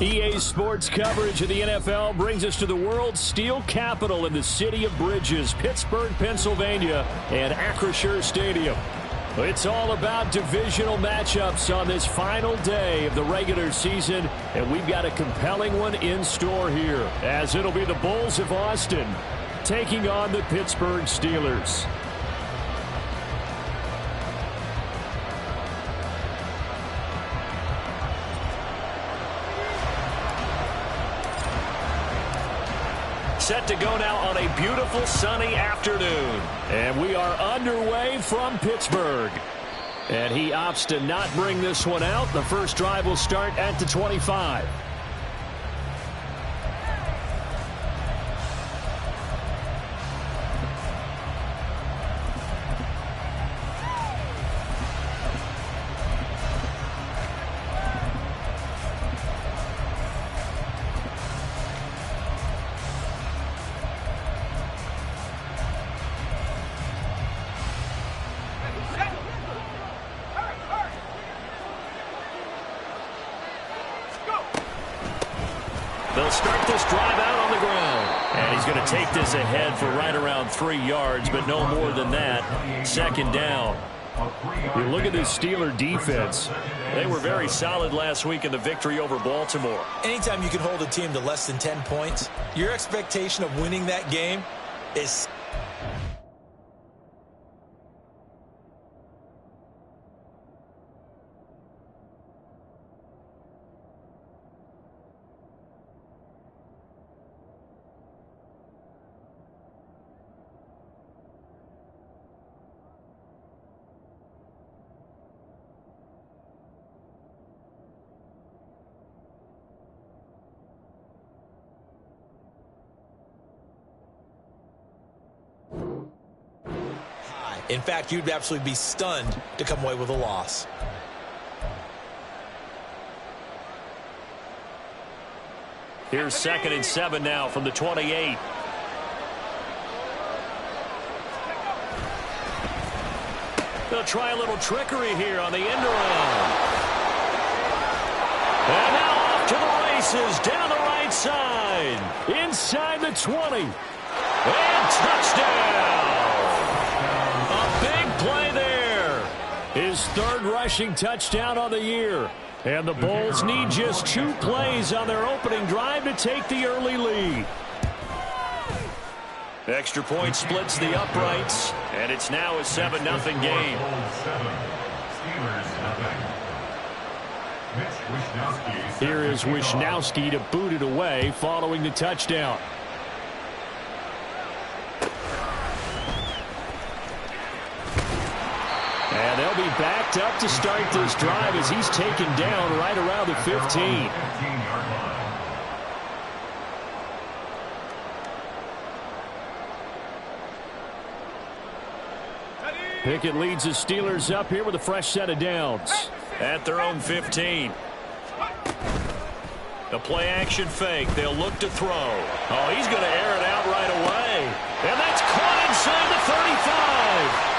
EA Sports coverage of the NFL brings us to the world's steel capital in the city of bridges, Pittsburgh, Pennsylvania, and Acrisure Stadium. It's all about divisional matchups on this final day of the regular season, and we've got a compelling one in store here, as it'll be the Bulls of Austin taking on the Pittsburgh Steelers. Set to go now on a beautiful sunny afternoon. And we are underway from Pittsburgh. And he opts to not bring this one out. The first drive will start at the 25. They'll start this drive out on the ground. And he's going to take this ahead for right around 3 yards, but no more than that. Second down. You look at this Steeler defense. They were very solid last week in the victory over Baltimore. Anytime you can hold a team to less than 10 points, your expectation of winning that game is... In fact, you'd absolutely be stunned to come away with a loss. Here's 2nd and 7 now from the 28. They'll try a little trickery here on the end around. And now off to the races down the right side. Inside the 20. And touchdown. Play there. His 3rd rushing touchdown on the year. And the Bulls need just 2 plays on their opening drive to take the early lead. Extra point splits the uprights, and it's now a 7-0 game. Here is Wishnowsky to boot it away following the touchdown. And they'll be backed up to start this drive as he's taken down right around the 15. Pickett leads the Steelers up here with a fresh set of downs. At their own 15. The play action fake. They'll look to throw. Oh, he's going to air it out right away. And that's caught inside the 35.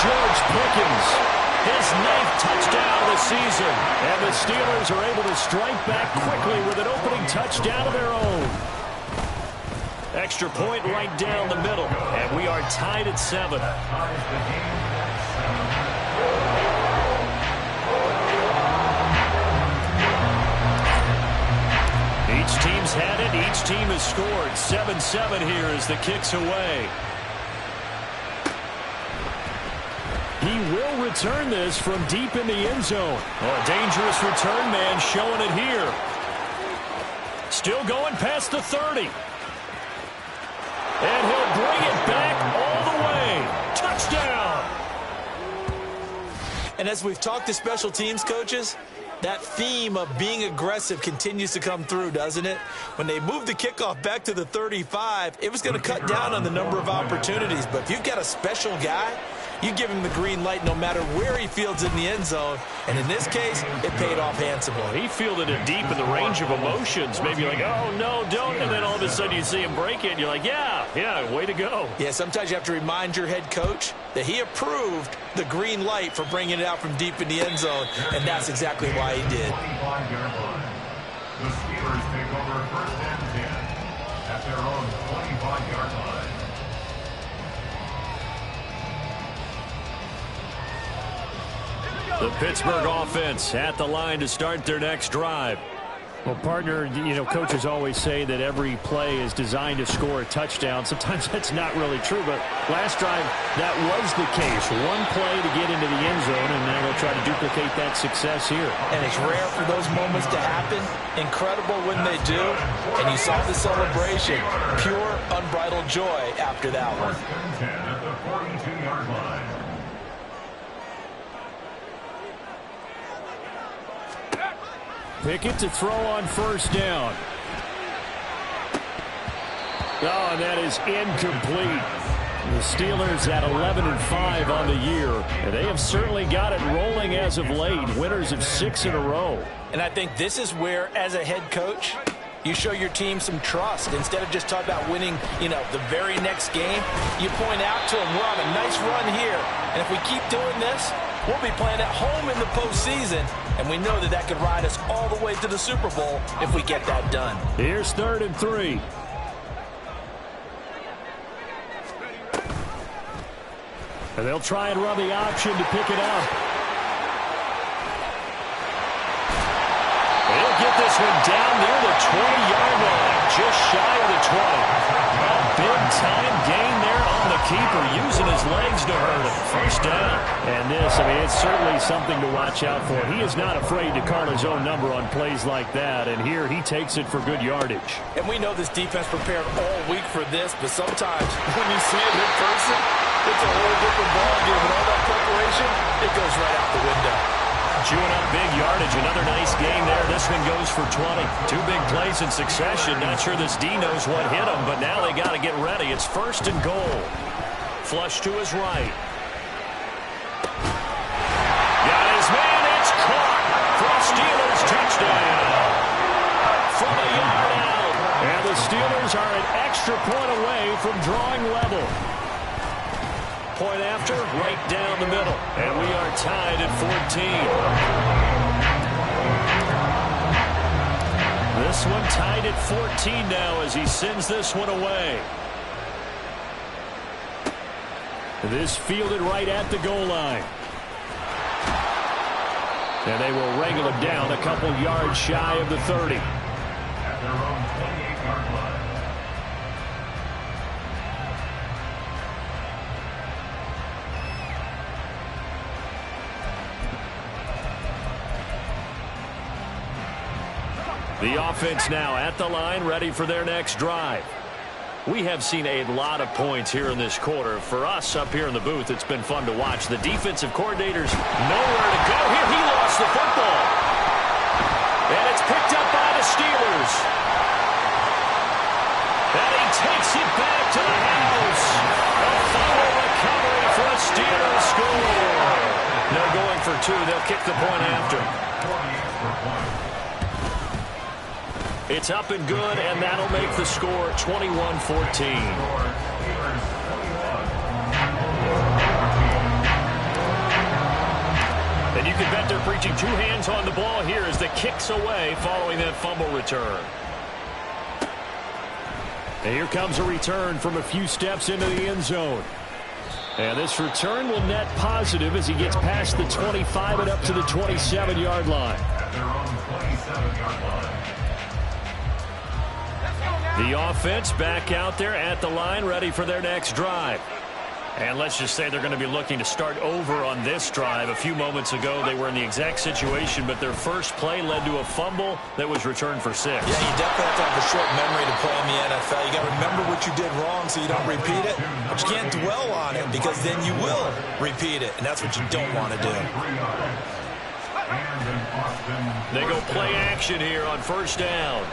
George Pickens, his 9th touchdown of the season. And the Steelers are able to strike back quickly with an opening touchdown of their own. Extra point right down the middle. And we are tied at 7. Each team's had it. Each team has scored. 7-7 here as the kick's away. He will return this from deep in the end zone. Oh, a dangerous return man showing it here. Still going past the 30. And he'll bring it back all the way. Touchdown. And as we've talked to special teams coaches, That theme of being aggressive continues to come through, doesn't it? When they moved the kickoff back to the 35, it was going to cut down on the number of opportunities. But if you've got a special guy, you give him the green light no matter where he fields in the end zone. And in this case, it paid off handsomely. He fielded it deep in the range of emotions. Maybe like, oh, no, don't. And then all of a sudden you see him break it. And you're like, yeah, way to go. Yeah, sometimes you have to remind your head coach that he approved the green light for bringing it out from deep in the end zone. And that's exactly why he did. The Steelers take over first and 10 at their own 25-yard line. The Pittsburgh offense at the line to start their next drive. Well, partner, coaches always say that every play is designed to score a touchdown. Sometimes that's not really true, but last drive, that was the case. One play to get into the end zone, and now they'll try to duplicate that success here. And it's rare for those moments to happen. Incredible when they do. And you saw the celebration. Pure, unbridled joy after that one. First and 10 at the 42-yard line. Pickett to throw on first down. Oh, and that is incomplete. The Steelers at 11-5 on the year, and they have certainly got it rolling as of late. Winners of 6 in a row. And I think this is where, as a head coach, you show your team some trust. Instead of just talking about winning, the very next game, you point out to them, we're on a nice run here. And if we keep doing this, we'll be playing at home in the postseason. And we know that could ride us all the way to the Super Bowl if we get that done. Here's 3rd and 3. And they'll try and run the option to pick it up. They'll get this one down near the 20-yard line, just shy of the 20. A big-time gain there on the keeper, using his legs to hurt him. First down. And this, it's certainly something to watch out for. He is not afraid to call his own number on plays like that, and here he takes it for good yardage. And we know this defense prepared all week for this, but sometimes when you see it in person, it's a whole different ballgame. And all that preparation, it goes right out the window. Chewing up big yardage. Another nice gain there. This one goes for 20. 2 big plays in succession. Not sure this D knows what hit him, but now they got to get ready. It's 1st and goal. Flush to his right. Got his man. It's caught for a Steelers touchdown. From a yard out. And the Steelers are an extra point away from drawing level. Point after, right down the middle. And we are tied at 14. This one tied at 14 now as he sends this one away. This fielded right at the goal line. And they will wrangle him down a couple yards shy of the 30. At their own 28-yard line. The offense now at the line, ready for their next drive. We have seen a lot of points here in this quarter. For us up here in the booth, it's been fun to watch. The defensive coordinators nowhere to go here. He lost the football. And it's picked up by the Steelers. And he takes it back to the house. A fumble recovery for a Steelers score. No going for 2. They'll kick the point after. It's up and good, and that'll make the score 21-14. And you can bet they're preaching 2 hands on the ball here as the kick's away following that fumble return. And here comes a return from a few steps into the end zone. And this return will net positive as he gets past the 25 and up to the 27-yard line. At their own 27-yard line. The offense back out there at the line, ready for their next drive. And let's just say they're going to be looking to start over on this drive. A few moments ago, they were in the exact situation, but their first play led to a fumble that was returned for 6. Yeah, you definitely have to have a short memory to play in the NFL. You got to remember what you did wrong so you don't repeat it, but you can't dwell on it because then you will repeat it, and that's what you don't want to do. They go play action here on first down.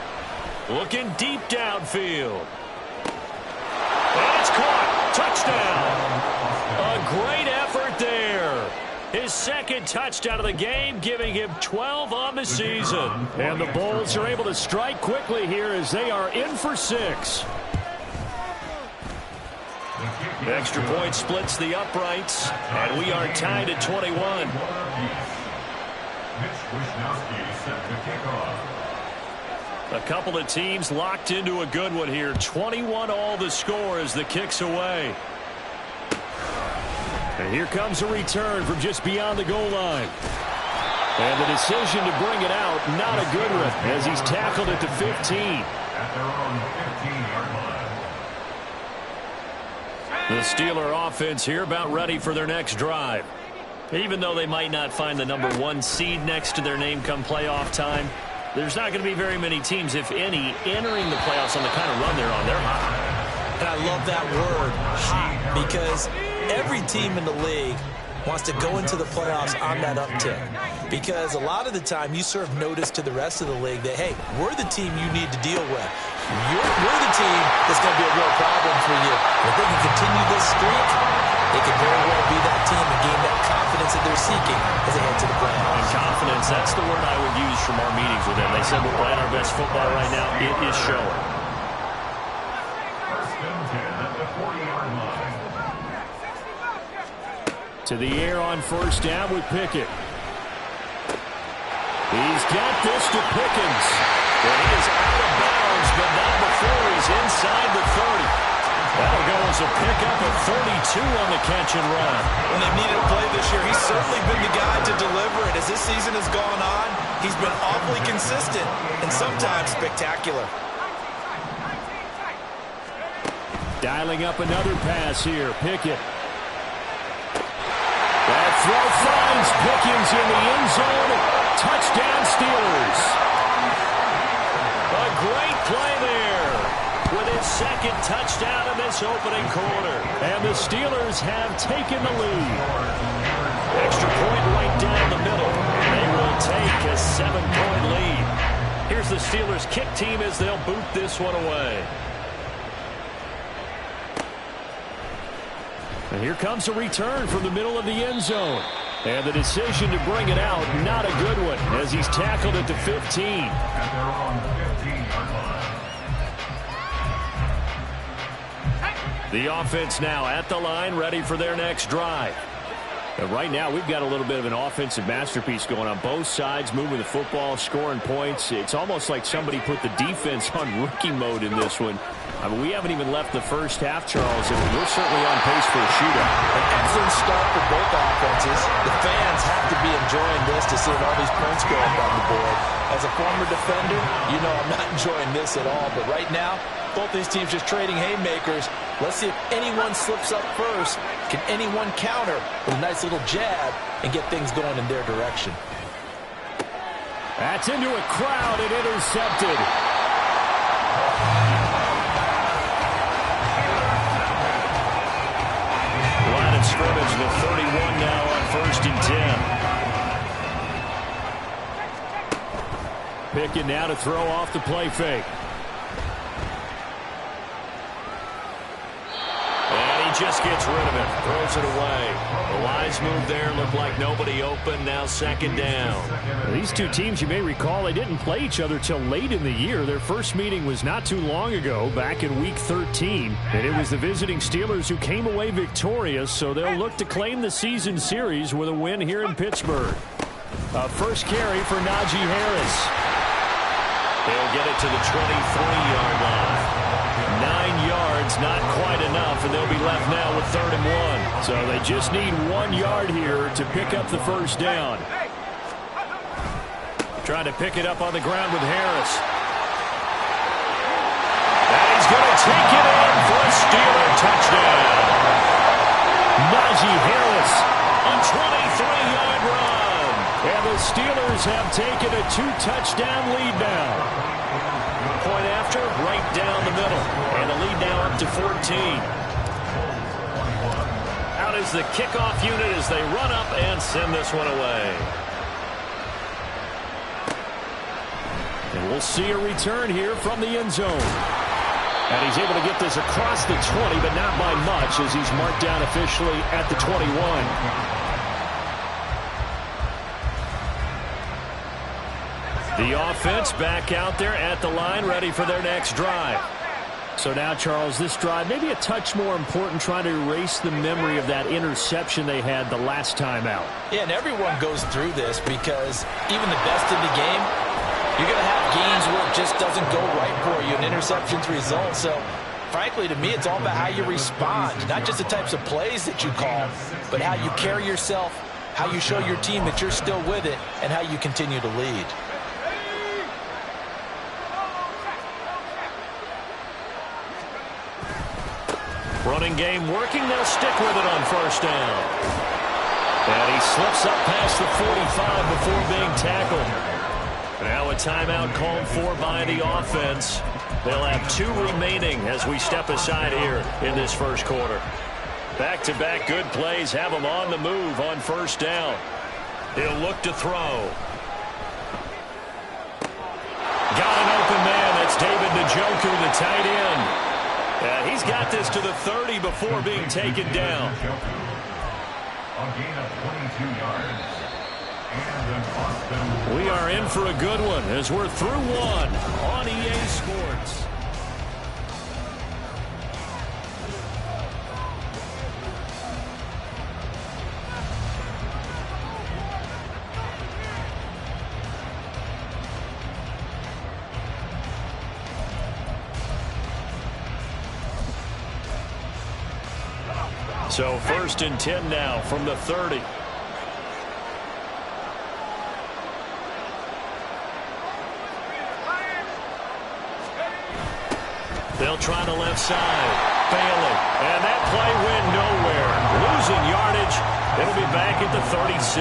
Looking deep downfield. And it's caught. Touchdown. A great effort there. His second touchdown of the game, giving him 12 on the season. And the Bulls are able to strike quickly here as they are in for 6. The extra point splits the uprights, and we are tied at 21. A couple of teams locked into a good one here. 21 all the score as the kick's away. And here comes a return from just beyond the goal line. And the decision to bring it out, not a good one, as he's tackled at the 15. At their own 15-yard line. The Steeler offense here about ready for their next drive. Even though they might not find the number 1 seed next to their name come playoff time, there's not going to be very many teams, if any, entering the playoffs on the kind of run they're on. They're hot. And I love that word, hot, because every team in the league wants to go into the playoffs on that uptick. Because a lot of the time you serve notice to the rest of the league that, hey, we're the team you need to deal with. We're the team that's going to be a real problem for you. If they can continue this streak, they could very well be that team and gain that confidence that they're seeking as they head to the playoffs. And confidence, that's the word I would use from our meetings with them. They said we're playing our best football right now. It is showing. First and 10 at the 40-yard line. To the air on first down with Pickett. He's got this to Pickens. And he is out of bounds, but not before he's inside the 30. That'll go as a pickup of 42 on the catch and run. When they've needed a play this year, he's certainly been the guy to deliver it. As this season has gone on, he's been awfully consistent and sometimes spectacular. Dialing up another pass here. Pickett. That throw finds Pickens in the end zone. Touchdown Steelers. A great play there with his second touchdown in this opening quarter. And the Steelers have taken the lead. Extra point right down the middle. They will take a 7-point lead. Here's the Steelers kick team as they'll boot this one away. And here comes a return from the middle of the end zone. And the decision to bring it out, not a good one, as he's tackled at the 15. At their own 15-yard line. The offense now at the line, ready for their next drive. And right now, we've got a little bit of an offensive masterpiece going on both sides, moving the football, scoring points. It's almost like somebody put the defense on rookie mode in this one. I mean, we haven't even left the first half, Charles, and we're certainly on pace for a shootout. An excellent start for both offenses. The fans have to be enjoying this to see all these points go up on the board. As a former defender, you know I'm not enjoying this at all. But right now, both these teams just trading haymakers. Let's see if anyone slips up first. Can anyone counter with a nice little jab and get things going in their direction? That's into a crowd and intercepted. Line of scrimmage, the 31 now on first and 10. Pickett now to throw off the play fake. Just gets rid of it, throws it away. The lines move there, look like nobody open, now second down. Well, these two teams, you may recall, they didn't play each other till late in the year. Their first meeting was not too long ago, back in Week 13. And it was the visiting Steelers who came away victorious, so they'll look to claim the season series with a win here in Pittsburgh. First carry for Najee Harris. They'll get it to the 23-yard line. 9 yards, not quite enough, and they'll be left now with 3rd and 1. So they just need 1 yard here to pick up the first down. Trying to pick it up on the ground with Harris. And he's going to take it in for a Steeler touchdown. Najee Harris, a 23-yard run. And the Steelers have taken a 2-touchdown lead now. Point after, right down the middle. And the lead now up to 14. Out is the kickoff unit as they run up and send this one away. And we'll see a return here from the end zone. And he's able to get this across the 20, but not by much as he's marked down officially at the 21. The offense back out there at the line, ready for their next drive. So now, Charles, this drive maybe a touch more important, trying to erase the memory of that interception they had the last time out. Yeah, and everyone goes through this because even the best in the game, you're going to have games where it just doesn't go right for you, and interceptions result. So, frankly, to me, it's all about how you respond, not just the types of plays that you call, but how you carry yourself, how you show your team that you're still with it, and how you continue to lead. Running game working. They'll stick with it on first down. And he slips up past the 45 before being tackled. Now a timeout called for by the offense. They'll have 2 remaining as we step aside here in this first quarter. Back-to-back good plays have him on the move on first down. He'll look to throw. Got an open man. That's David Njoku, the tight end. And he's got this to the 30 before being taken down. A gain of 22 yards. And an Austin. We are in for a good one as we're through one on EA Sports. So 1st and 10 now from the 30. They'll try the left side. Failing. And that play went nowhere. Losing yardage. It'll be back at the 36.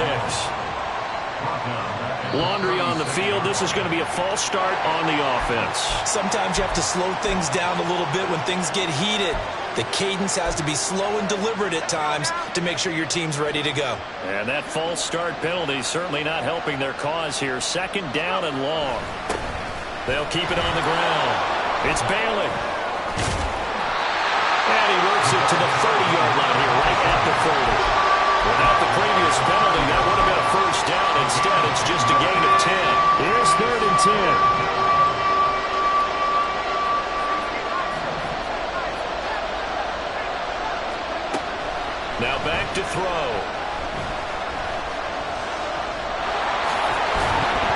Laundry on the field. This is going to be a false start on the offense. Sometimes you have to slow things down a little bit when things get heated. The cadence has to be slow and deliberate at times to make sure your team's ready to go. And that false start penalty certainly not helping their cause here. 2nd down and long. They'll keep it on the ground. It's Bailey. And he works it to the 30-yard line here, right at the 30. Without the previous penalty, that would have been a first down. Instead, it's just a gain of 10. Here's 3rd and 10. Now back to throw.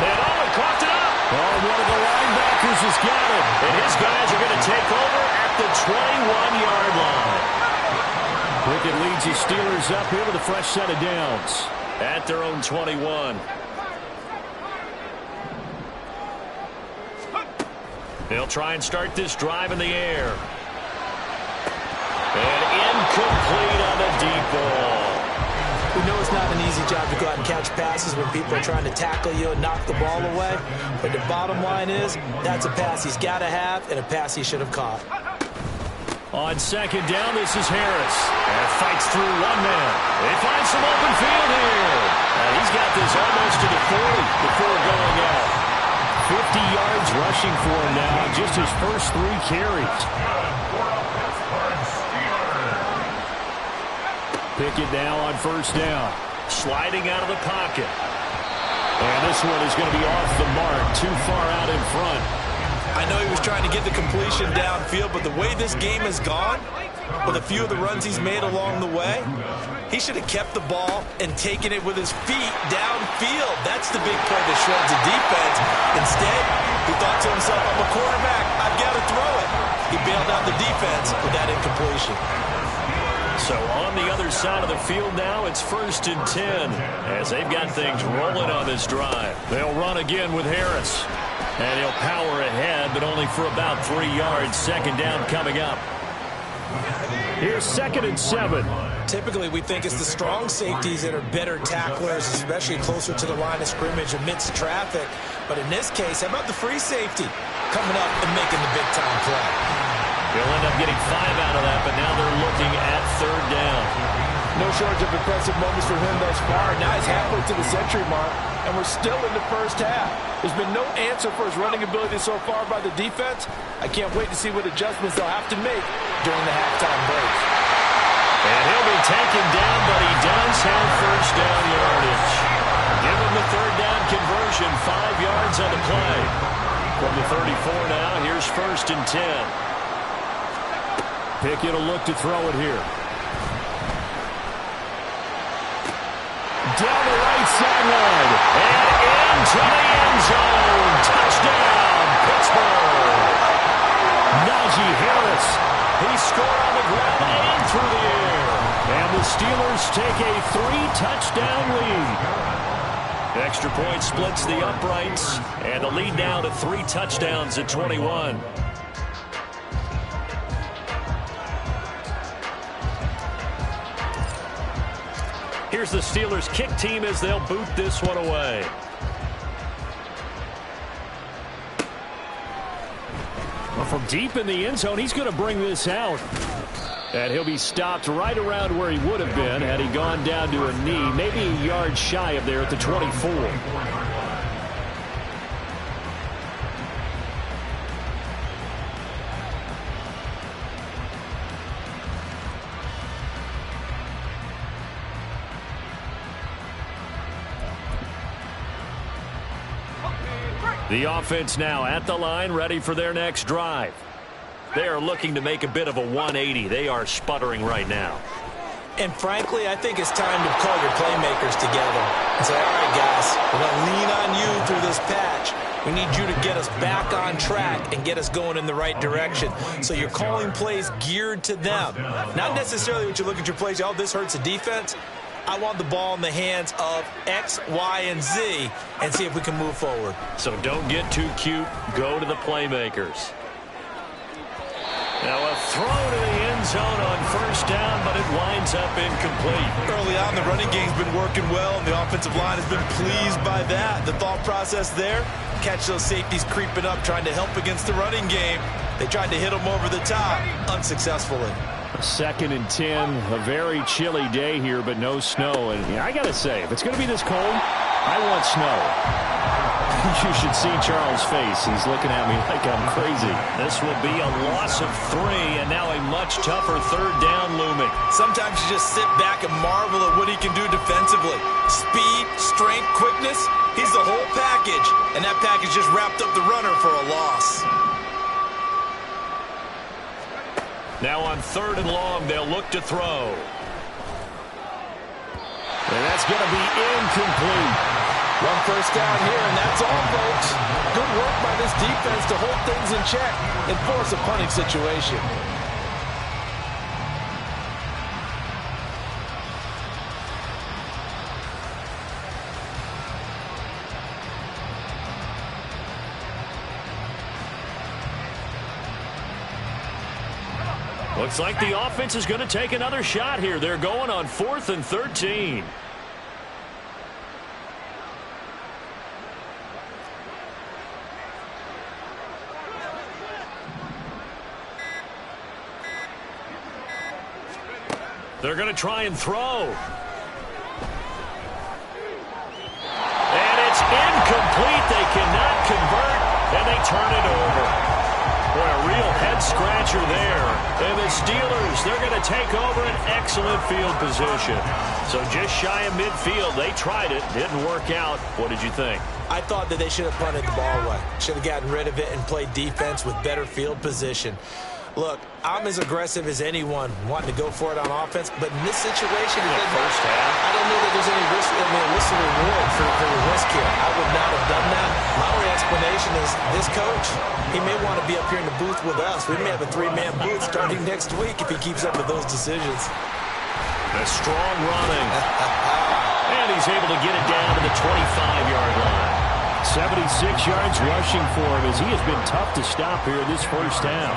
And coughed it up. Oh, one of the linebackers has got it. And his guys are going to take over at the 21-yard line. Pickett leads his Steelers up here with a fresh set of downs at their own 21. They'll try and start this drive in the air. And incomplete on the deep ball. We know it's not an easy job to go out and catch passes when people are trying to tackle you and knock the ball away. But the bottom line is, that's a pass he's got to have and a pass he should have caught. On 2nd down, this is Harris. And fights through one man. They find some open field here. And he's got this almost to the 40 before going out. 50 yards rushing for him now, just his first 3 carries. Pickett now on first down. Sliding out of the pocket. And this one is going to be off the mark, too far out in front. I know he was trying to get the completion downfield, but the way this game has gone, with a few of the runs he's made along the way, he should have kept the ball and taken it with his feet downfield. That's the big play that shreds the defense. Instead, he thought to himself, I'm a quarterback, I've got to throw it. He bailed out the defense with that incompletion. So on the other side of the field now, it's 1st and 10 as they've got things rolling on this drive. They'll run again with Harris. And he'll power ahead, but only for about 3 yards. 2nd down coming up. Here's 2nd and 7. Typically, we think it's the strong safeties that are better tacklers, especially closer to the line of scrimmage amidst traffic. But in this case, how about the free safety coming up and making the big-time play? They'll end up getting 5 out of that, but now they're looking at 3rd down. No shortage of impressive moments for him thus far. Now he's halfway to the century mark, and we're still in the first half. There's been no answer for his running ability so far by the defense. I can't wait to see what adjustments they'll have to make during the halftime break. And he'll be taken down, but he does have first down yardage. Give him the third down conversion, 5 yards on the play. From the 34 now, here's 1st and 10. Pickett will look to throw it here. Down the right sideline, and into the end zone. Touchdown, Pittsburgh. Najee Harris. He scored on the ground and through the air. And the Steelers take a 3-touchdown lead. Extra point splits the uprights, and the lead now to 3 touchdowns at 21. Here's the Steelers kick team as they'll boot this one away. Well, from deep in the end zone, he's going to bring this out. And he'll be stopped right around where he would have been had he gone down to a knee, maybe a yard shy of there at the 24. The offense now at the line, ready for their next drive. They are looking to make a bit of a 180. They are sputtering right now. And frankly, I think it's time to call your playmakers together and say, all right, guys, we're going to lean on you through this patch. We need you to get us back on track and get us going in the right direction. So you're calling plays geared to them. Not necessarily what you look at your plays, oh, this hurts the defense. I want the ball in the hands of X, Y, and Z and see if we can move forward. So don't get too cute. Go to the playmakers. Now a throw to the end zone on 1st down, but it winds up incomplete. Early on, the running game's been working well, and the offensive line has been pleased by that. The thought process there, catch those safeties creeping up, trying to help against the running game. They tried to hit them over the top, unsuccessfully. 2nd and 10, a very chilly day here, but no snow. And I got to say, if it's going to be this cold, I want snow. You should see Charles' face. He's looking at me like I'm crazy. This will be a loss of 3, and now a much tougher 3rd down looming. Sometimes you just sit back and marvel at what he can do defensively. Speed, strength, quickness, he's the whole package. And that package just wrapped up the runner for a loss. Now on 3rd and long, they'll look to throw. And that's going to be incomplete. 1 first down here, and that's all, folks. Good work by this defense to hold things in check and force a punting situation. Looks like the offense is going to take another shot here. They're going on 4th and 13. They're going to try and throw. And it's incomplete. They cannot convert, and they turn it over. Boy, a real head-scratcher there. And the Steelers, they're going to take over an excellent field position. So just shy of midfield. They tried it. Didn't work out. What did you think? I thought that they should have punted the ball away. Should have gotten rid of it and played defense with better field position. Look, I'm as aggressive as anyone wanting to go for it on offense, but in this situation, first half, I don't know that there's any risk, whistle reward for your risk here. I would not have done that. My only explanation is this coach, he may want to be up here in the booth with us. We may have a 3-man booth starting next week if he keeps up with those decisions. A strong running. And he's able to get it down to the 25-yard line. 76 yards rushing for him as he has been tough to stop here in this first half.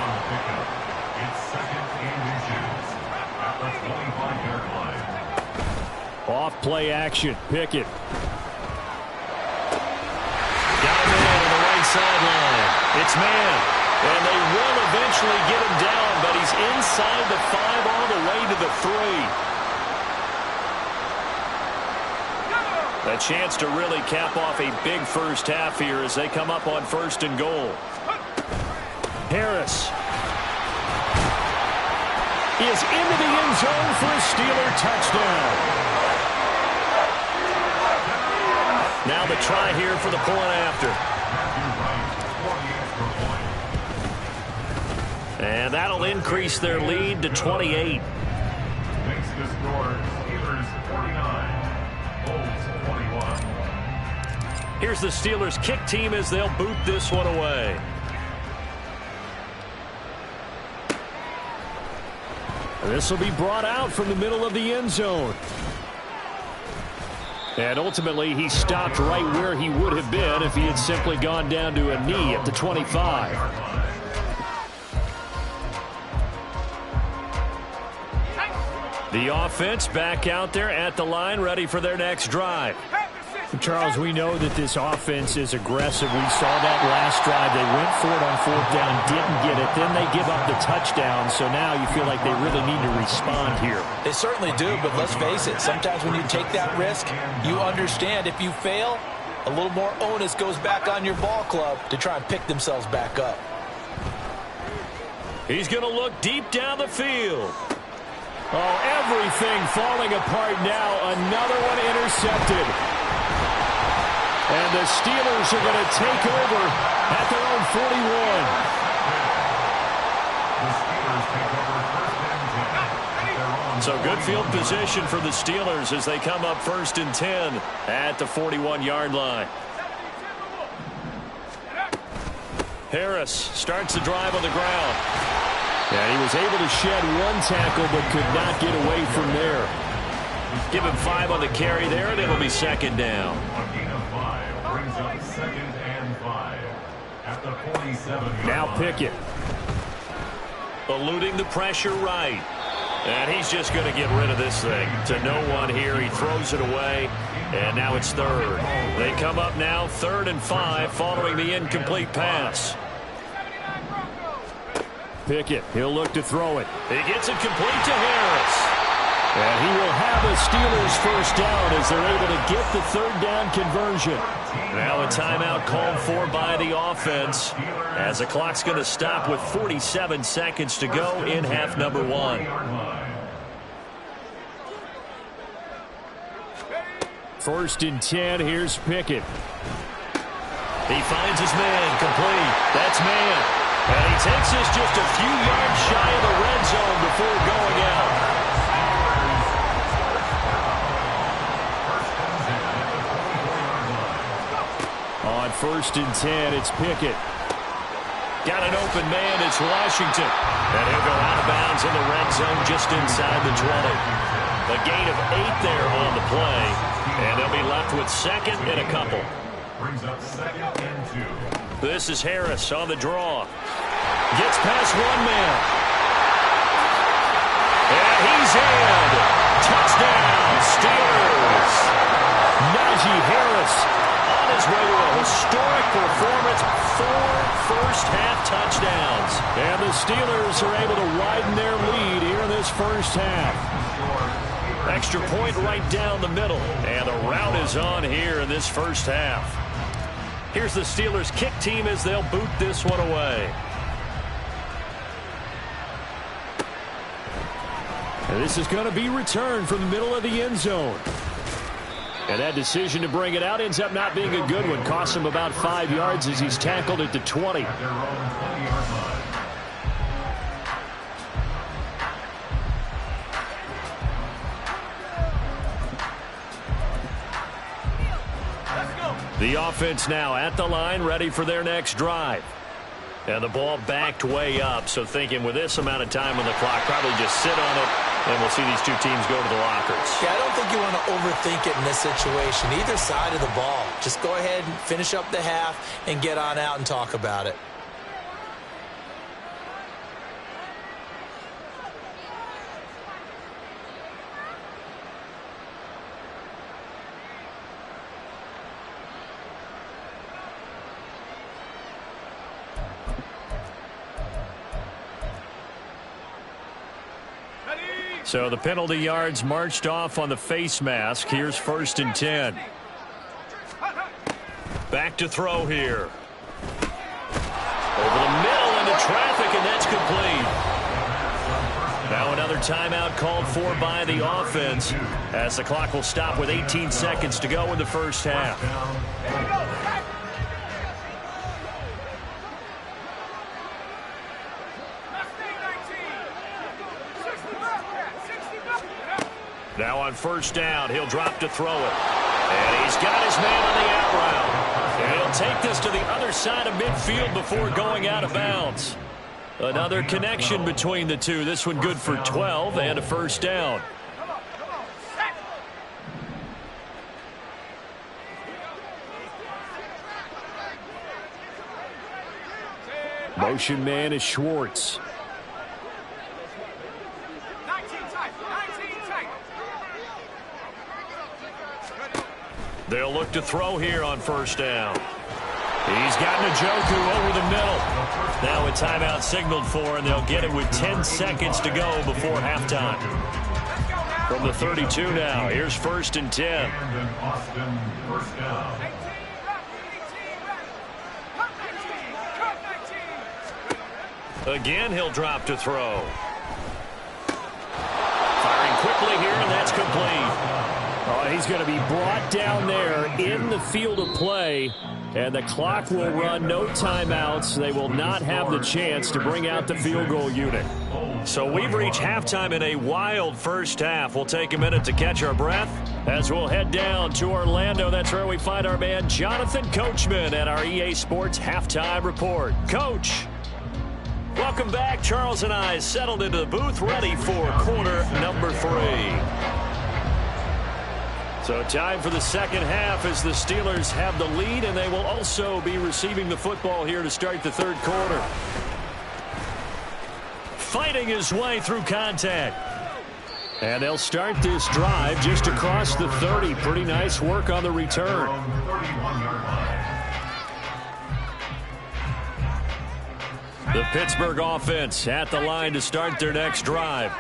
Off play action. Pickett. Got him in on the right sideline. It's man. And they will eventually get him down, but he's inside the 5 all the way to the 3. A chance to really cap off a big first half here as they come up on 1st and goal. Harris is into the end zone for a Steeler touchdown. Now the try here for the point after. And that'll increase their lead to 28. Makes the score Steelers 49, Bulls 21. Here's the Steelers kick team as they'll boot this one away. This will be brought out from the middle of the end zone. And ultimately, he stopped right where he would have been if he had simply gone down to a knee at the 25. The offense back out there at the line, ready for their next drive. Charles, we know that this offense is aggressive. We saw that last drive. They went for it on 4th down, didn't get it. Then they give up the touchdown. So now you feel like they really need to respond here. They certainly do, but let's face it. Sometimes when you take that risk, you understand if you fail, a little more onus goes back on your ball club to try and pick themselves back up. He's going to look deep down the field. Oh, everything falling apart now. Another one intercepted. And the Steelers are going to take over at their own 41. So good field position for the Steelers as they come up 1st and 10 at the 41-yard line. Harris starts the drive on the ground. And he was able to shed one tackle but could not get away from there. Give him 5 on the carry there, and it'll be 2nd down. Brings up 2nd and 5 at the 47. Now Pickett. Eluding the pressure right. And he's just going to get rid of this thing. To no one here. He throws it away. And now it's 3rd. They come up now 3rd and 5 following the incomplete pass. Pickett, he'll look to throw it. He gets it complete to Harris. And he will have a Steelers first down as they're able to get the 3rd down conversion. Now a timeout called for by the offense as the clock's going to stop with 47 seconds to go in half number 1. 1st and 10, here's Pickett. He finds his man, complete. That's man. And he takes this just a few yards shy of the red zone before going out. On 1st and 10, it's Pickett. Got an open man, it's Washington. And he'll go out of bounds in the red zone just inside the 20. A gain of 8 there on the play. And they'll be left with 2nd and a couple. Brings up 2nd and 2. This is Harris on the draw. Gets past one man. And he's in. Touchdown, Steelers. Najee Harris on his way to a historic performance. 4 first-half touchdowns. And the Steelers are able to widen their lead here in this first half. Extra point right down the middle. And the route is on here in this first half. Here's the Steelers kick team as they'll boot this one away. And this is going to be returned from the middle of the end zone. And that decision to bring it out ends up not being a good one. Costs him about 5 yards as he's tackled at the 20. At their own 20-yard line. The offense now at the line, ready for their next drive. And the ball backed way up, so thinking with this amount of time on the clock, probably just sit on it, and we'll see these two teams go to the lockers. Yeah, I don't think you want to overthink it in this situation, either side of the ball. Just go ahead and finish up the half and get on out and talk about it. So the penalty yards marched off on the face mask. Here's 1st and 10. Back to throw here. Over the middle into traffic, and that's complete. Now another timeout called for by the offense as the clock will stop with 18 seconds to go in the first half. Now on first down, he'll drop to throw it. And he's got his man on the out route. And he'll take this to the other side of midfield before going out of bounds. Another connection between the two. This one good for 12 and a first down. Motion man is Schwartz. They'll look to throw here on first down. He's got Njoku over the middle. Now a timeout signaled for, and they'll get it with 10 seconds to go before halftime. From the 32 now, here's first and 10. Austin, first down. Again, he'll drop to throw. Firing quickly here, and that's complete. Oh, he's going to be brought down there in the field of play, and the clock will run. No timeouts. They will not have the chance to bring out the field goal unit. So we've reached halftime in a wild first half. We'll take a minute to catch our breath as we'll head down to Orlando. That's where we find our man Jonathan Coachman at our EA Sports Halftime Report. Coach, welcome back. Charles and I settled into the booth ready for quarter number 3. So time for the second half as the Steelers have the lead, and they will also be receiving the football here to start the third quarter. Fighting his way through contact. And they'll start this drive just across the 30. Pretty nice work on the return. The Pittsburgh offense at the line to start their next drive.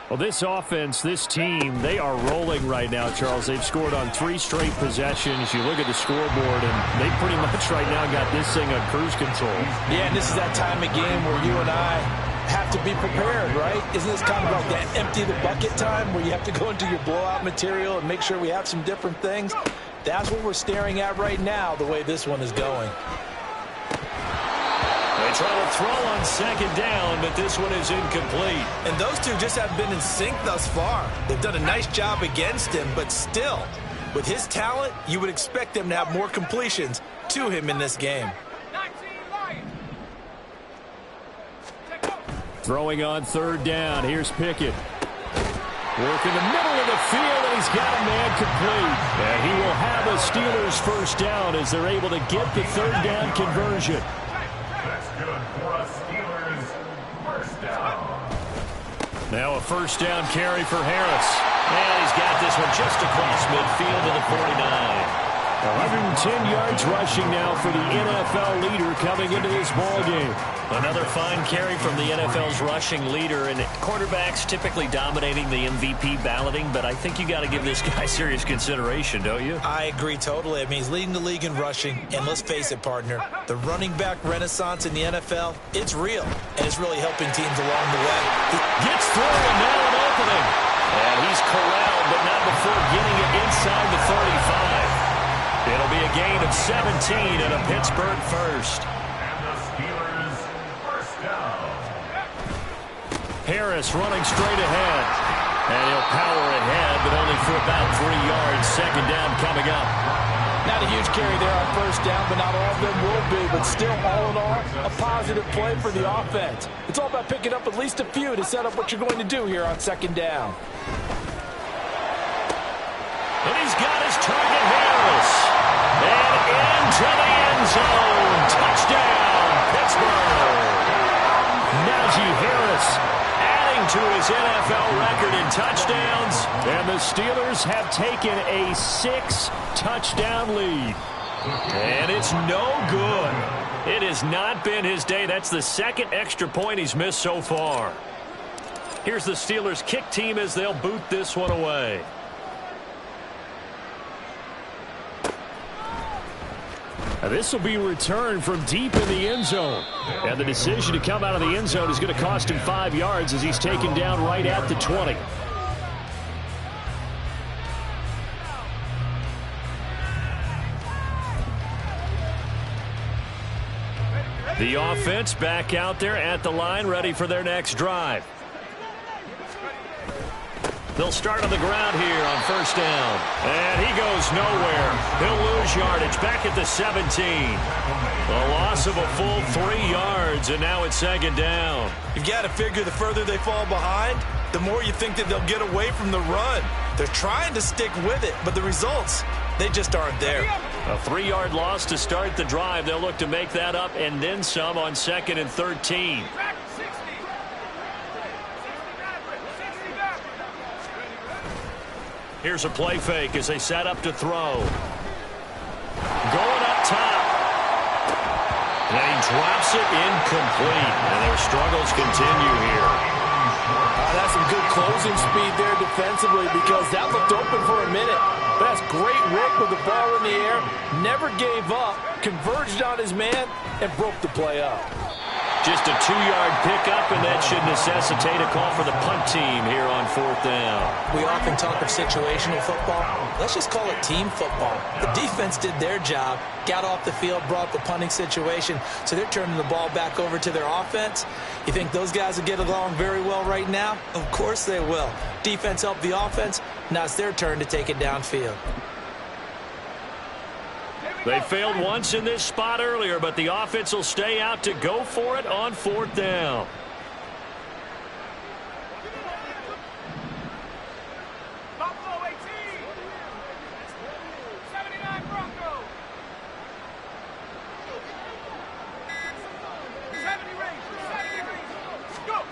Well, this offense, this team, they are rolling right now, Charles. They've scored on 3 straight possessions. You look at the scoreboard, and they pretty much right now got this thing on cruise control. Yeah, and this is that time of game where you and I have to be prepared, right? Isn't this kind of like that empty the bucket time where you have to go into your blowout material and make sure we have some different things? That's what we're staring at right now, the way this one is going. They try to throw on second down, but this one is incomplete. And those two just have been in sync thus far. They've done a nice job against him, but still, with his talent, you would expect them to have more completions to him in this game. Throwing on third down. Here's Pickett. Work in the middle of the field, and he's got a man complete. And he will have a Steelers first down as they're able to get the third down conversion. That's good for a Steelers first down. Now a first down carry for Harris. And he's got this one just across midfield to the 49. 110 yards rushing now for the NFL leader coming into this ballgame. Another fine carry from the NFL's rushing leader, and quarterbacks typically dominating the MVP balloting, but I think you got to give this guy serious consideration, don't you? I agree totally. I mean, he's leading the league in rushing, and let's face it, partner, the running back renaissance in the NFL, it's real, and it's really helping teams along the way. He gets through, and now an opening. And he's corralled, but not before getting it inside the 35. It'll be a gain of 17 and a Pittsburgh first. And the Steelers first down. Harris running straight ahead. And he'll power ahead, but only for about 3 yards. Second down coming up. Not a huge carry there on first down, but not all of them will be. But still, all in all, a positive play for the offense. It's all about picking up at least a few to set up what you're going to do here on second down. And he's got his target, Harris. And into the end zone. Touchdown, Pittsburgh. Najee Harris adding to his NFL record in touchdowns. And the Steelers have taken a 6-touchdown lead. And it's no good. It has not been his day. That's the second extra point he's missed so far. Here's the Steelers kick team as they'll boot this one away. This will be returned from deep in the end zone. And the decision to come out of the end zone is going to cost him 5 yards as he's taken down right at the 20. The offense back out there at the line, ready for their next drive. They'll start on the ground here on first down. And he goes nowhere. He'll lose yardage back at the 17. A loss of a full 3 yards, and now it's second down. You've got to figure the further they fall behind, the more you think that they'll get away from the run. They're trying to stick with it, but the results, they just aren't there. A 3-yard loss to start the drive. They'll look to make that up and then some on 2nd and 13. Here's a play fake as they set up to throw. Going up top. And he drops it incomplete. And their struggles continue here. That's some good closing speed there defensively because that looked open for a minute. That's great work with the ball in the air. Never gave up. Converged on his man and broke the play up. Just a 2-yard pickup, and that should necessitate a call for the punt team here on 4th down. We often talk of situational football. Let's just call it team football. The defense did their job, got off the field, brought the punting situation, so they're turning the ball back over to their offense. You think those guys will get along very well right now? Of course they will. Defense helped the offense. Now it's their turn to take it downfield. They failed once in this spot earlier, but the offense will stay out to go for it on 4th down. Buffalo 18. 79 Broncos. 70 Rangers. Go.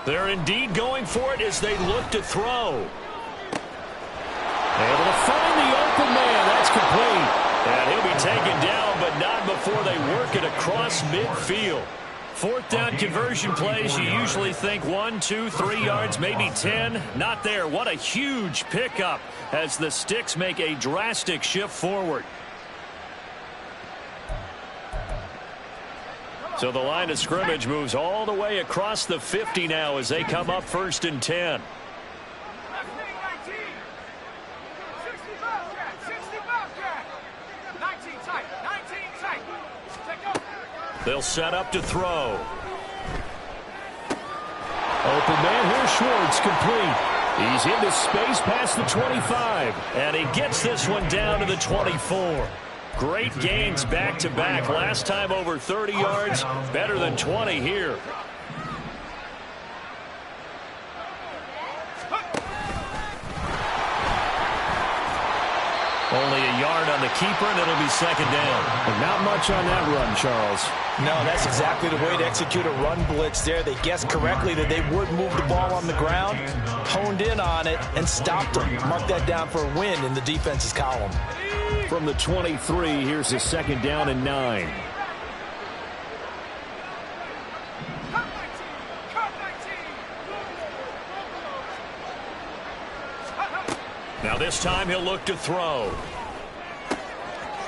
They're indeed going for it as they look to throw. Able to find the open man. That's complete. And he'll be taken down, but not before they work it across midfield. 4th down conversion plays, you usually think 1, 2, 3 yards, maybe 10. Not there. What a huge pickup as the Sticks make a drastic shift forward. So the line of scrimmage moves all the way across the 50 now as they come up 1st and 10. They'll set up to throw. Open man here, Schwartz, complete. He's into space past the 25, and he gets this one down to the 24. Great gains back-to-back. Last time over 30 yards, better than 20 here. Only a yard on the keeper, and it'll be second down. And not much on that run, Charles. No, that's exactly the way to execute a run blitz there. They guessed correctly that they would move the ball on the ground, honed in on it, and stopped them. Mark that down for a win in the defense's column. From the 23, here's a 2nd down and 9. Now this time he'll look to throw.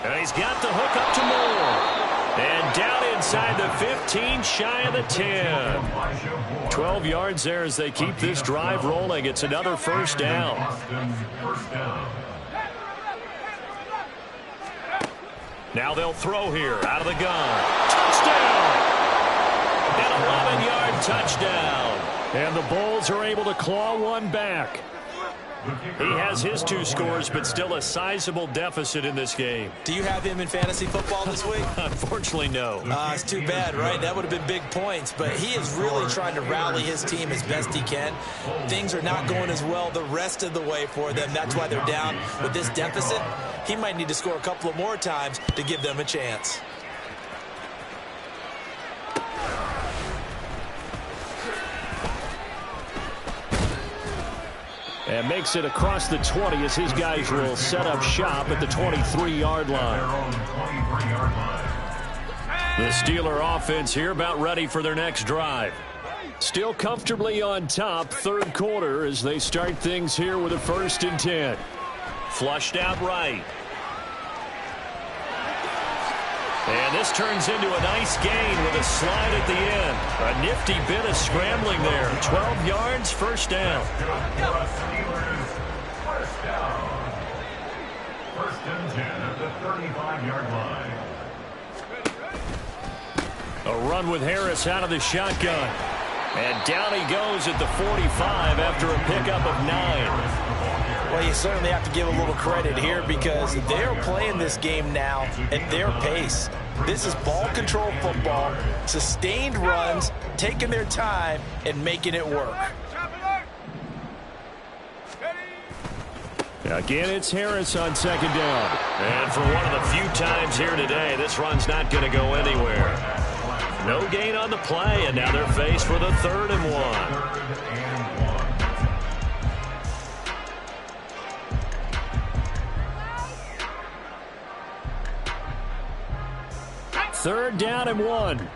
And he's got the hook up to Moore. And down inside the 15, shy of the 10. 12 yards there as they keep this drive rolling. It's another 1st down. Now they'll throw here out of the gun. Touchdown! An 11-yard touchdown. And the Bulls are able to claw one back. He has his 2 scores, but still a sizable deficit in this game. Do you have him in fantasy football this week? Unfortunately, no. It's too bad, right? That would have been big points, but he is really trying to rally his team as best he can. Things are not going as well the rest of the way for them. That's why they're down with this deficit. He might need to score a couple of more times to give them a chance. And makes it across the 20 as his guys will set up shop at the 23-yard line. The Steeler offense here about ready for their next drive. Still comfortably on top, 3rd quarter as they start things here with a 1st and 10. Flushed out right. And this turns into a nice gain with a slide at the end. A nifty bit of scrambling there. 12 yards, first down. First down. First and 10 at the 35-yard line. A run with Harris out of the shotgun. And down he goes at the 45 after a pickup of 9. Well, you certainly have to give a little credit here because they're playing this game now at their pace. This is ball control football, sustained runs, taking their time, and making it work. Again, it's Harris on second down. And for one of the few times here today, this run's not going to go anywhere. No gain on the play, and now they're faced with a 3rd and 1. Third down and 1.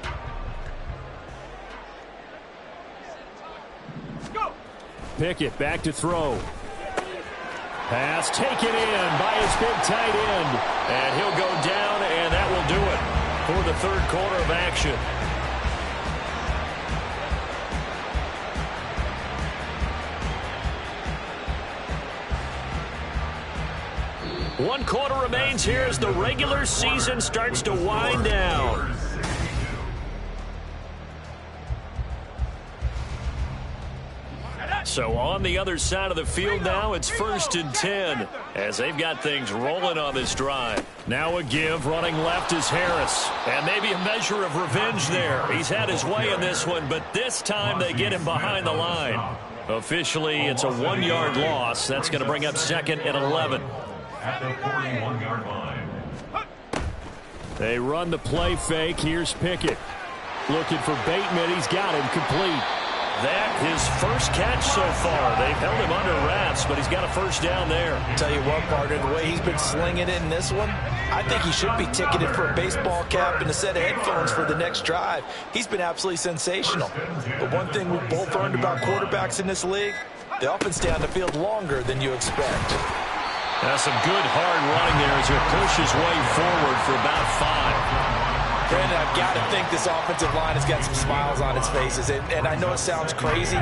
Pickett back to throw. Pass taken in by his big tight end. And he'll go down, and that will do it for the third quarter of action. One quarter remains here as the regular season starts to wind down. So on the other side of the field now, it's 1st and 10 as they've got things rolling on this drive. Now a give, running left is Harris. And maybe a measure of revenge there. He's had his way in this one, but this time they get him behind the line. Officially, it's a 1-yard loss. That's going to bring up 2nd and 11. At the 41-yard line. They run the play fake. Here's Pickett. Looking for Bateman. He's got him complete. That his first catch so far. They've held him under wraps, but he's got a first down there. Tell you what, partner, the way he's been slinging it in this one, I think he should be ticketed for a baseball cap and a set of headphones for the next drive. He's been absolutely sensational. But one thing we've both learned about quarterbacks in this league, they often stay on the field longer than you expect. That's some good hard running there as he pushes way forward for about 5. Brandon, I've got to think this offensive line has got some smiles on its faces. And I know it sounds crazy,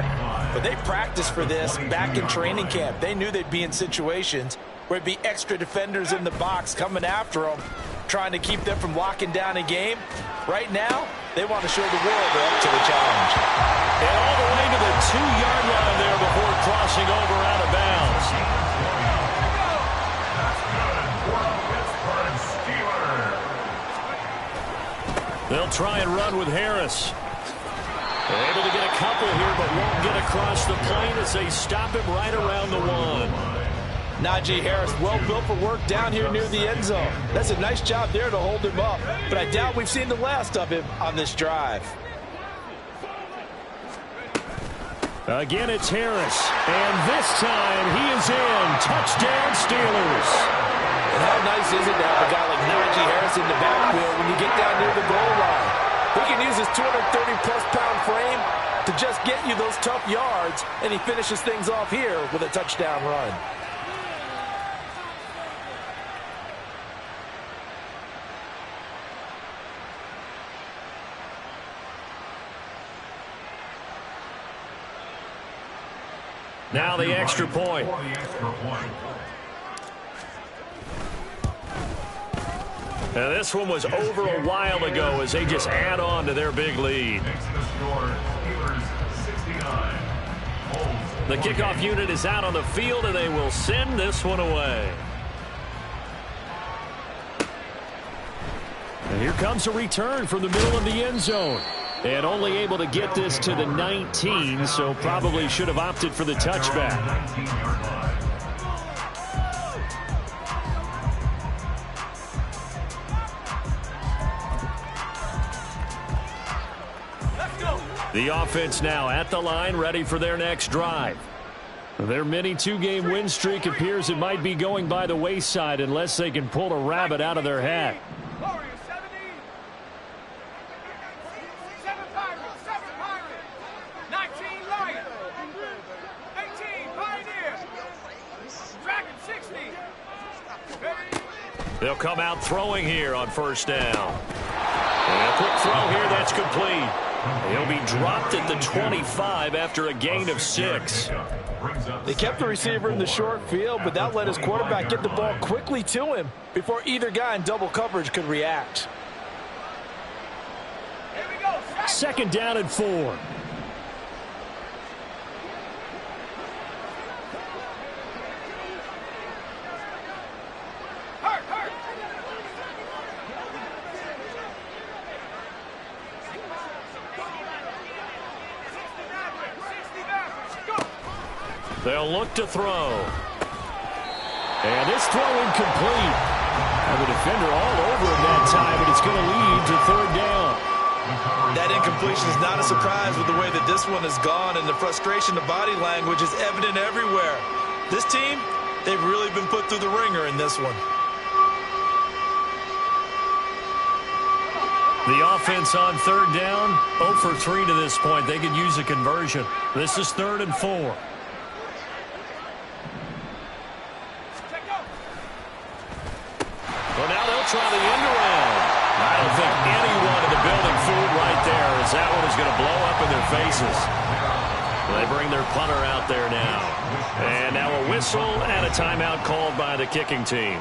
but they practiced for this back in training camp. They knew they'd be in situations where it'd be extra defenders in the box coming after them, trying to keep them from locking down a game. Right now, they want to show the world they're up to the challenge. And all the way to the 2-yard line there before crossing over out of bounds. They'll try and run with Harris. They're able to get a couple here, but won't get across the plane as they stop him right around the 1. Najee Harris, well built for work down here near the end zone. That's a nice job there to hold him up, but I doubt we've seen the last of him on this drive. Again, it's Harris, and this time he is in. Touchdown, Steelers. And how nice is it to have a guy like Najee Harris in the backfield when you get down near the goal line? He can use his 230-plus pound frame to just get you those tough yards, and he finishes things off here with a touchdown run. Now the extra point. Now this one was over a while ago as they just add on to their big lead. The kickoff unit is out on the field, and they will send this one away. And here comes a return from the middle of the end zone. And only able to get this to the 19, so probably should have opted for the touchback. The offense now at the line, ready for their next drive. Their mini 2-game win streak appears it might be going by the wayside unless they can pull a rabbit out of their hat. Warriors 70. 7 Pirates. 7 Pirates. 19 Lions. 18 Pioneers. Dragon 60. Ready. They'll come out throwing here on first down. And a quick throw here that's complete. He'll be dropped at the 25 after a gain of 6. They kept the receiver in the short field, but that let his quarterback get the ball quickly to him before either guy in double coverage could react. Here we go. Second down and 4. They'll look to throw. And this throw incomplete. And the defender all over him that time, but it's going to lead to third down. That incompletion is not a surprise with the way that this one has gone, and the frustration, the body language is evident everywhere. This team, they've really been put through the ringer in this one. The offense on third down, 0 for 3 to this point. They could use a conversion. This is 3rd and 4. Well, now they'll try the end around. I don't think anyone in the building fooled right there, as that one is going to blow up in their faces. They bring their punter out there now. And now a whistle and a timeout called by the kicking team.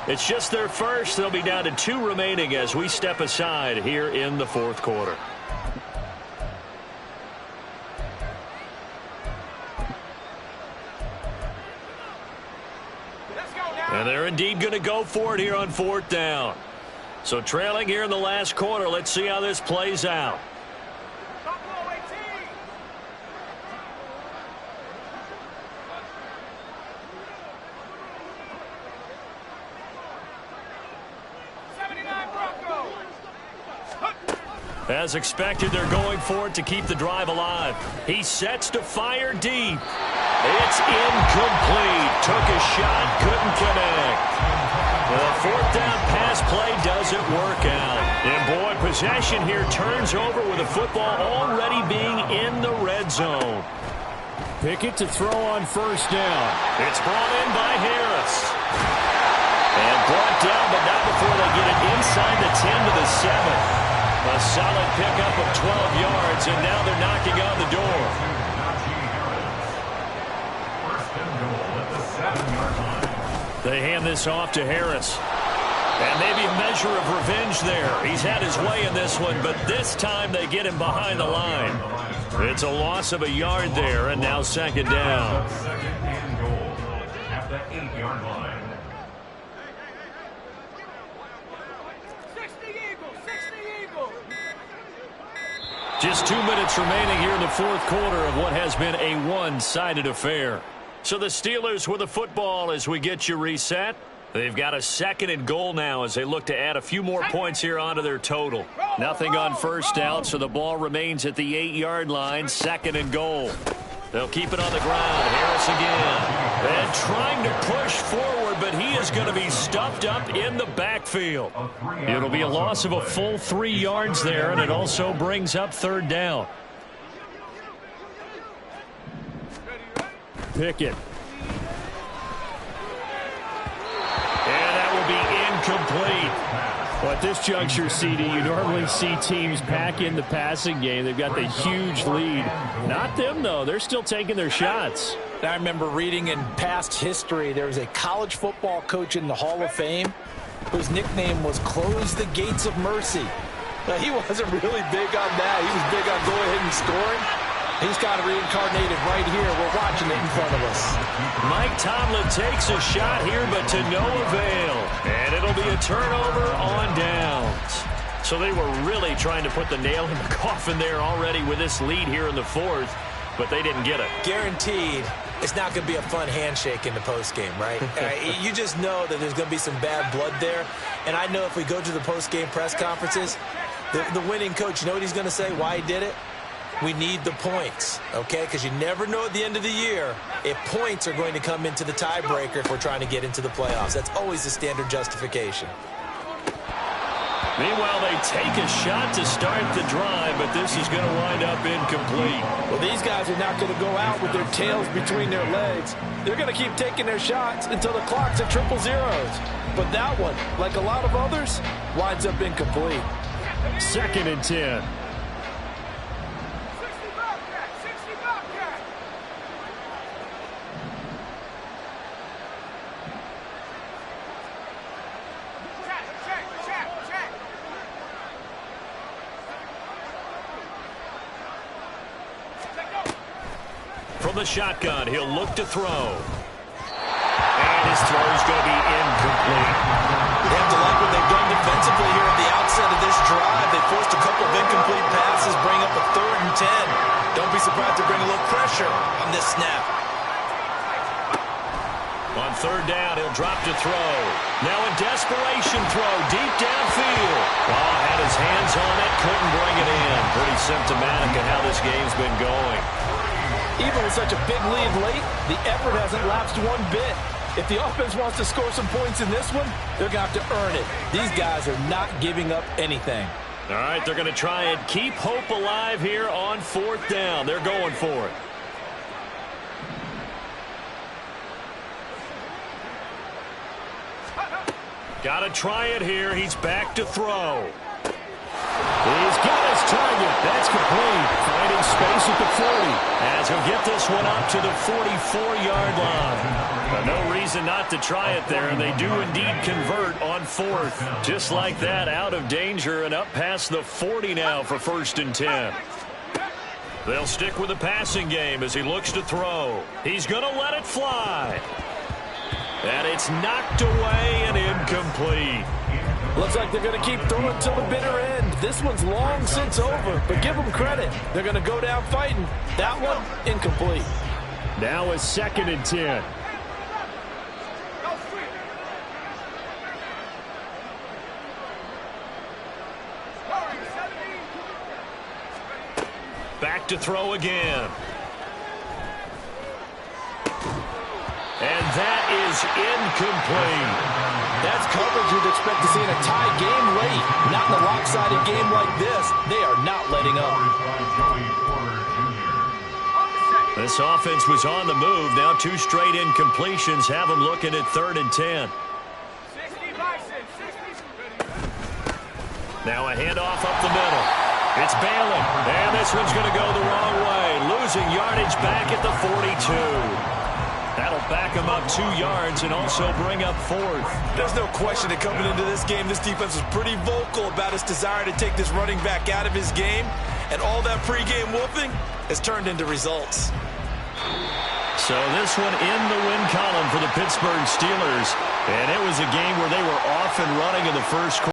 It's just their first. They'll be down to 2 remaining as we step aside here in the 4th quarter. And they're indeed going to go for it here on 4th down. So trailing here in the last quarter. Let's see how this plays out. Buffalo 18. As expected, they're going for it to keep the drive alive. He sets to fire deep. It's incomplete. Took a shot, couldn't connect. The 4th down pass play doesn't work out. And boy, possession here turns over with the football already being in the red zone. Pickett to throw on first down. It's brought in by Harris. And brought down, but not before they get it inside the 10 to the 7. A solid pickup of 12 yards, and now they're knocking on the door. They hand this off to Harris. And maybe a measure of revenge there. He's had his way in this one, but this time they get him behind the line. It's a loss of a yard there, and now 2nd down. Second and goal at the 8-yard line. 60 Eagles, 60 Eagles. Just 2 minutes remaining here in the 4th quarter of what has been a one-sided affair. So the Steelers with the football as we get you reset. They've got a 2nd and goal now as they look to add a few more points here onto their total. Nothing on first down, so the ball remains at the 8-yard line. 2nd and goal. They'll keep it on the ground. Harris again. And trying to push forward, but he is going to be stuffed up in the backfield. It'll be a loss of a full 3 yards there, and it also brings up 3rd down. Pickett. And that will be incomplete. Well, at this juncture, CD, you normally see teams pack in the passing game. They've got the huge lead. Not them, though. They're still taking their shots. I remember reading in past history, there was a college football coach in the Hall of Fame whose nickname was Close the Gates of Mercy. Now, he wasn't really big on that. He was big on go ahead and scoring. He's got it reincarnated right here. We're watching it in front of us. Mike Tomlin takes a shot here, but to no avail. And it'll be a turnover on downs. So they were really trying to put the nail in the coffin there already with this lead here in the 4th, but they didn't get it. Guaranteed, it's not going to be a fun handshake in the postgame, right? You just know that there's going to be some bad blood there. And I know if we go to the postgame press conferences, the winning coach, you know what he's going to say, why he did it? We need the points, okay? Because you never know at the end of the year if points are going to come into the tiebreaker if we're trying to get into the playoffs. That's always the standard justification. Meanwhile, they take a shot to start the drive, but this is going to wind up incomplete. Well, these guys are not going to go out with their tails between their legs. They're going to keep taking their shots until the clock's at triple zeros. But that one, like a lot of others, winds up incomplete. 2nd and 10. 60 Bobcat, 60 Bobcat. Check. From the shotgun, he'll look to throw. And his throw's going to be incomplete. They have to like what they've done defensively here at the outset of this drive. They forced a couple of incomplete passes, bring up a 3rd and 10. Don't be surprised to bring a little pressure on this snap. On 3rd down, he'll drop to throw. Now a desperation throw deep downfield. Oh, had his hands on it, couldn't bring it in. Pretty symptomatic of how this game's been going. Even with such a big lead late, the effort hasn't lapsed one bit. If the offense wants to score some points in this one, they're going to have to earn it. These guys are not giving up anything. All right, they're going to try and keep hope alive here on 4th down. They're going for it. Got to try it here. He's back to throw. He's got his target. That's complete. Finding space at the 40. As he'll get this one up to the 44-yard line. No reason not to try it there, and they do indeed convert on 4th. Just like that, out of danger and up past the 40 now for 1st and 10. They'll stick with the passing game as he looks to throw. He's going to let it fly. And it's knocked away and incomplete. Looks like they're going to keep throwing till the bitter end. This one's long since over, but give them credit. They're going to go down fighting. That one, incomplete. Now a 2nd and 10. Back to throw again. And that is incomplete. That's coverage you'd expect to see in a tie game late. Not in a lopsided game like this. They are not letting up. This offense was on the move. Now 2 straight incompletions have them looking at 3rd and 10. 60 Bison, 60. Now a handoff up the middle. It's Balin. And this one's going to go the wrong way. Losing yardage back at the 42. That'll back him up 2 yards and also bring up 4th. There's no question that coming into this game, this defense was pretty vocal about its desire to take this running back out of his game. And all that pregame whooping has turned into results. So this one in the win column for the Pittsburgh Steelers. And it was a game where they were off and running in the first quarter.